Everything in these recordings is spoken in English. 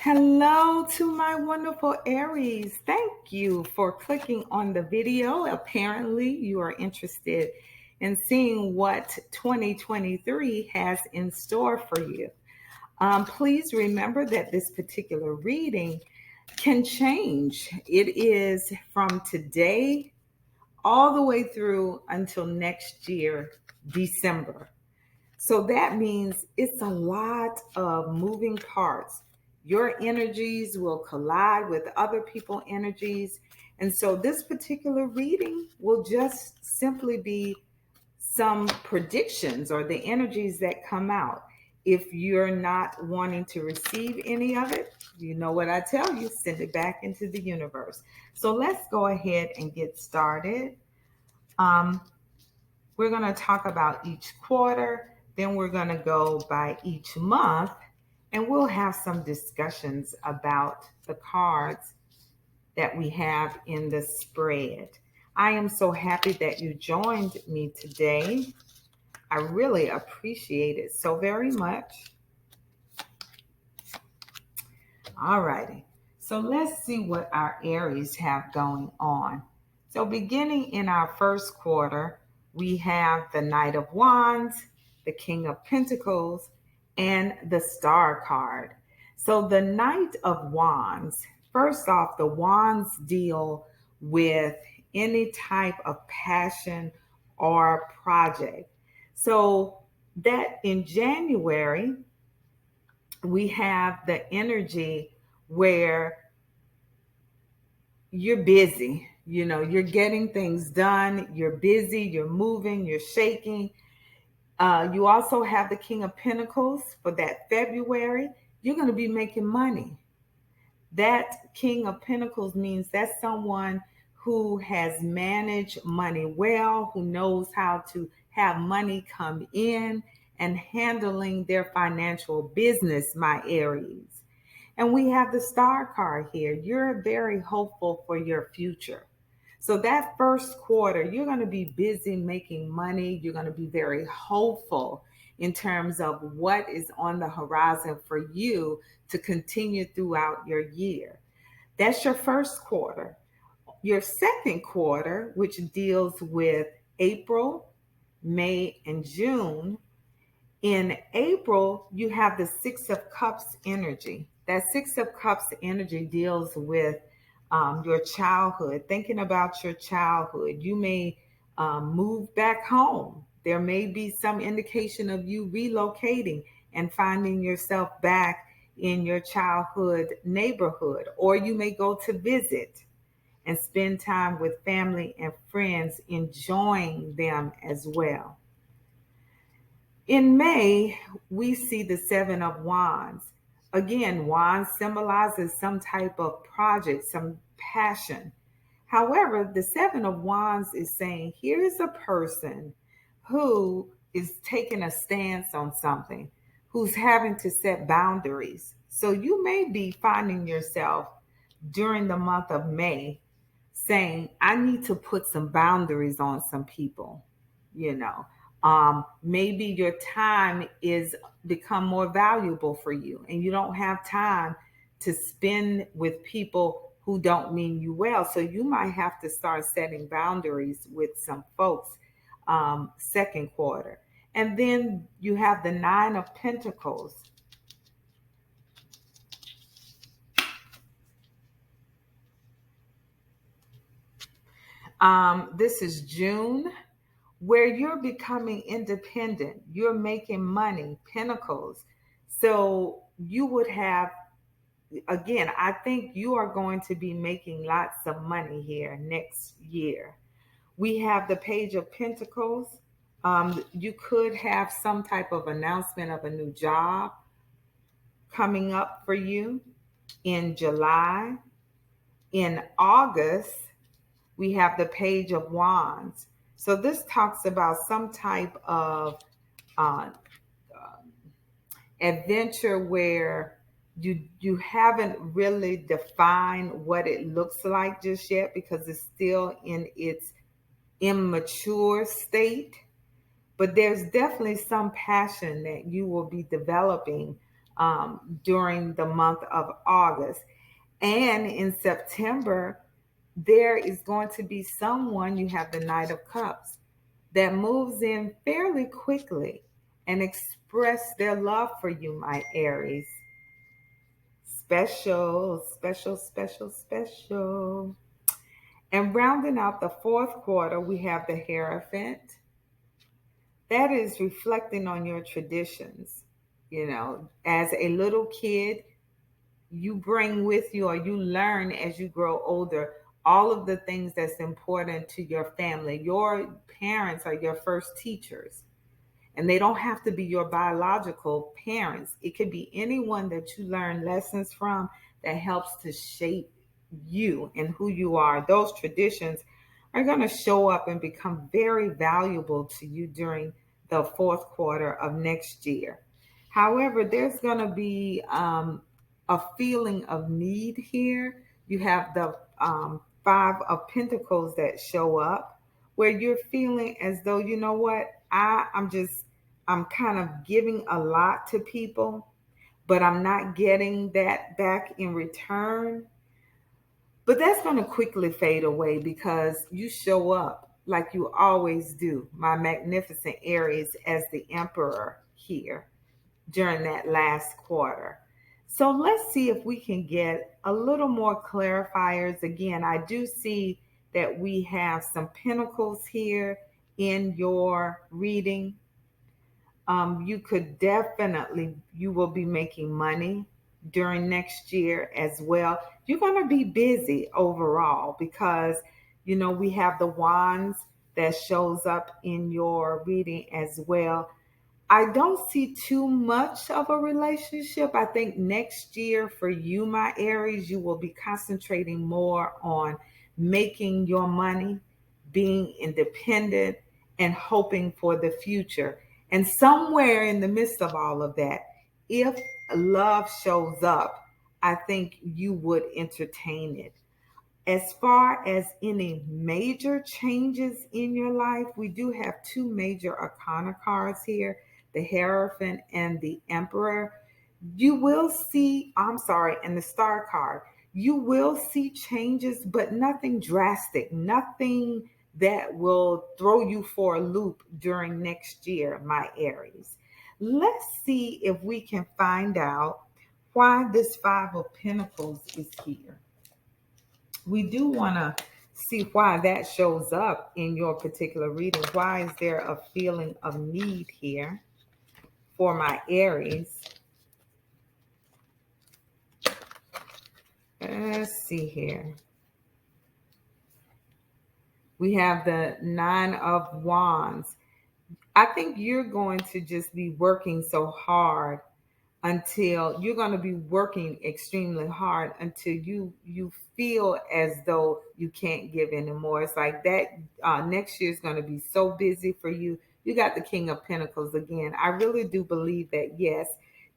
Hello to my wonderful Aries. Thank you for clicking on the video. Apparently, you are interested in seeing what 2023 has in store for you. Please remember that this particular reading can change. It is from today all the way through until next year, December. So that means it's a lot of moving parts. Your energies will collide with other people's energies. And so this particular reading will just simply be some predictions or the energies that come out. If you're not wanting to receive any of it, you know what I tell you, send it back into the universe. So let's go ahead and get started. Um, we're going to talk about each quarter, then we're going to go by each month, and we'll have some discussions about the cards that we have in the spread. I am so happy that you joined me today. I really appreciate it so very much. All righty. So let's see what our Aries have going on. So beginning in our first quarter, we have the Knight of Wands, the King of Pentacles, and the Star card. So the Knight of Wands, first off, the Wands deal with any type of passion or project. So that in January, we have the energy where you're busy, you're getting things done, you're busy, you're moving, you're shaking. You also have the King of Pentacles for that February. You're going to be making money. That King of Pentacles means that's someone who has managed money well, who knows how to have money come in and handling their financial business, my Aries. And we have the Star card here. You're very hopeful for your future. So that first quarter, you're going to be busy making money. You're going to be very hopeful in terms of what is on the horizon for you to continue throughout your year. That's your first quarter. Your second quarter, which deals with April, May, and June. In April, you have the Six of Cups energy. That Six of Cups energy deals with your childhood, thinking about your childhood. You may move back home. There may be some indication of you relocating and finding yourself back in your childhood neighborhood, or you may go to visit and spend time with family and friends, enjoying them as well. In May, we see the Seven of Wands. Again, wands symbolizes some type of project, some passion. However, the Seven of Wands is saying, here's a person who is taking a stance on something, who's having to set boundaries. So you may be finding yourself during the month of May saying, I need to put some boundaries on some people, you know. Maybe your time is become more valuable for you and you don't have time to spend with people who don't mean you well. So you might have to start setting boundaries with some folks second quarter. And then you have the Nine of Pentacles. This is June, where you're becoming independent, you're making money, pentacles. So you would have, again, I think you are going to be making lots of money here next year. We have the Page of Pentacles. You could have some type of announcement of a new job coming up for you in July. In August, we have the Page of Wands. So this talks about some type of uh, adventure where you haven't really defined what it looks like just yet because it's still in its immature state. But there's definitely some passion that you will be developing during the month of August. And in September, there is going to be someone, you have the Knight of Cups, that moves in fairly quickly and express their love for you, my Aries. Special, special, special, special. And rounding out the fourth quarter, we have the Hierophant. That is reflecting on your traditions. You know, as a little kid, you bring with you or you learn as you grow older all of the things that's important to your family. Your parents are your first teachers, and they don't have to be your biological parents. It could be anyone that you learn lessons from that helps to shape you and who you are. Those traditions are going to show up and become very valuable to you during the fourth quarter of next year. However, there's going to be a feeling of need here. You have the Five of Pentacles that show up where you're feeling as though, you know what, I'm kind of giving a lot to people, but I'm not getting that back in return. But that's going to quickly fade away because you show up like you always do, my magnificent Aries, as the Emperor here during that last quarter. So let's see if we can get a little more clarifiers. Again, I do see that we have some pentacles here in your reading. You could definitely, you will be making money during next year as well. You're going to be busy overall because, you know, we have the wands that shows up in your reading as well. I don't see too much of a relationship. I think next year for you, my Aries, you will be concentrating more on making your money, being independent, and hoping for the future. And somewhere in the midst of all of that, if love shows up, I think you would entertain it. As far as any major changes in your life, we do have two major arcana cards here, the Hierophant and the Emperor. You will see, I'm sorry, and the Star card. You will see changes, but nothing drastic, nothing that will throw you for a loop during next year, my Aries. Let's see if we can find out why this Five of Pentacles is here. We do want to see why that shows up in your particular reading. Why is there a feeling of need here for my Aries? Let's see here. We have the Nine of Wands. I think you're going to just be working so hard until you're going to be working extremely hard until you feel as though you can't give anymore. It's like that next year is going to be so busy for you. You got the King of Pentacles again. I really do believe that, yes,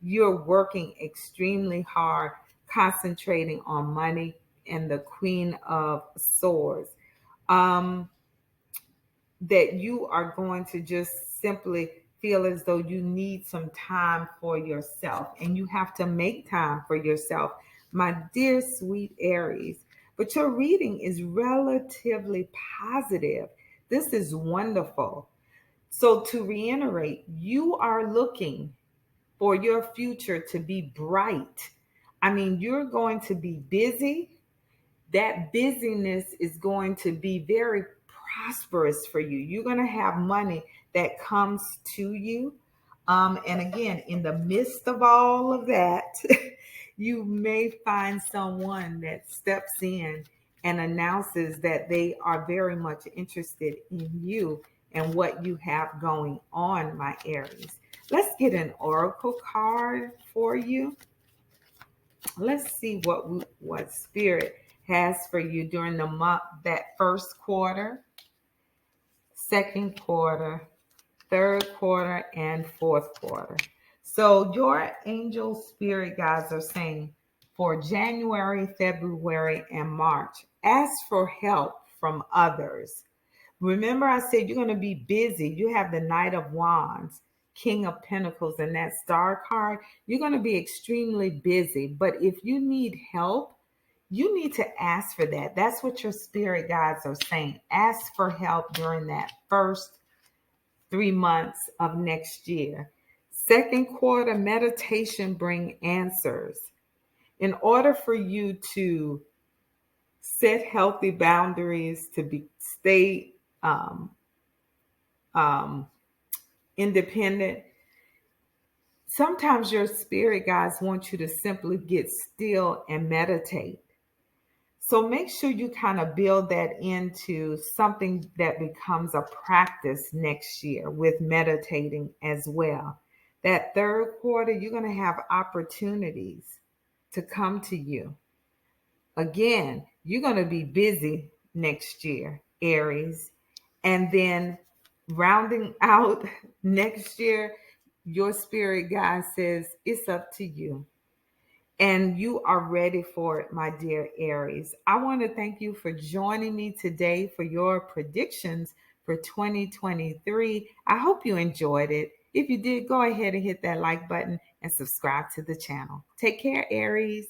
you're working extremely hard, concentrating on money, and the Queen of Swords. Um, that you are going to just simply feel as though you need some time for yourself, and you have to make time for yourself, my dear sweet Aries. But your reading is relatively positive. This is wonderful. So to reiterate, you are looking for your future to be bright. I mean, you're going to be busy. That busyness is going to be very prosperous for you. You're going to have money that comes to you. And again, in the midst of all of that, you may find someone that steps in and announces that they are very much interested in you and what you have going on, my Aries. Let's get an oracle card for you. Let's see what spirit has for you during the month, that first quarter, second quarter, third quarter, and fourth quarter. So your angel spirit guides are saying for January, February, and March, ask for help from others. Remember, I said you're going to be busy. You have the Knight of Wands. King of Pentacles and that Star card, you're going to be extremely busy. But if you need help, you need to ask for that. That's what your spirit guides are saying. Ask for help during that first 3 months of next year. Second quarter, meditation bring answers. In order for you to set healthy boundaries, to stay um, um, independent, sometimes your spirit guides want you to simply get still and meditate. So make sure you kind of build that into something that becomes a practice next year with meditating as well. That third quarter, you're going to have opportunities to come to you. Again, you're going to be busy next year, Aries. And then rounding out next year, your spirit guide says it's up to you. And you are ready for it, my dear Aries. I want to thank you for joining me today for your predictions for 2023. I hope you enjoyed it. If you did, go ahead and hit that like button and subscribe to the channel. Take care, Aries.